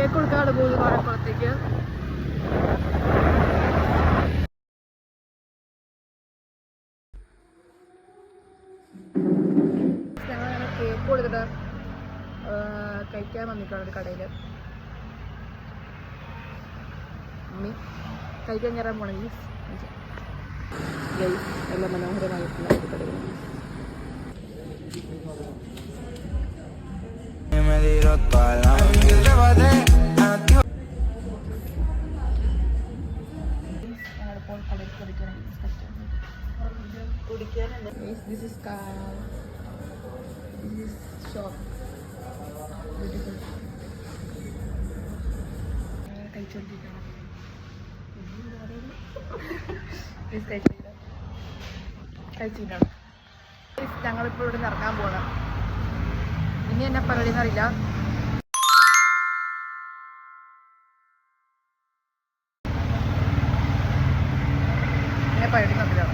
Cake കൊടുക്കാതെ പോകുന്നു വാഴക്കുളത്തേക്ക്. ഞങ്ങൾ കേക്ക് കൊടുത്തിട്ട് കഴിക്കാൻ വന്നിട്ടാണ് ഒരു കടയിൽ. മമ്മി കഴിക്കാൻ കയറാൻ പോണ നല്ല മനോഹരമായിട്ടുള്ള ഒരു കടയിൽ. ഞങ്ങളിപ്പോൾ കടയിൽ കുടിക്കാനുണ്ട്. This is shop. Beautiful. കഴിച്ചോണ്ടിരിക്കണം. കഴിച്ചിട്ടാണ് ഞങ്ങളിപ്പോൾ ഇവിടെ നിന്ന് ഇറങ്ങാൻ പോകണം. ഇനി എന്നെ പറയുന്നറിയില്ല. എന്നെ പറയുന്നില്ല.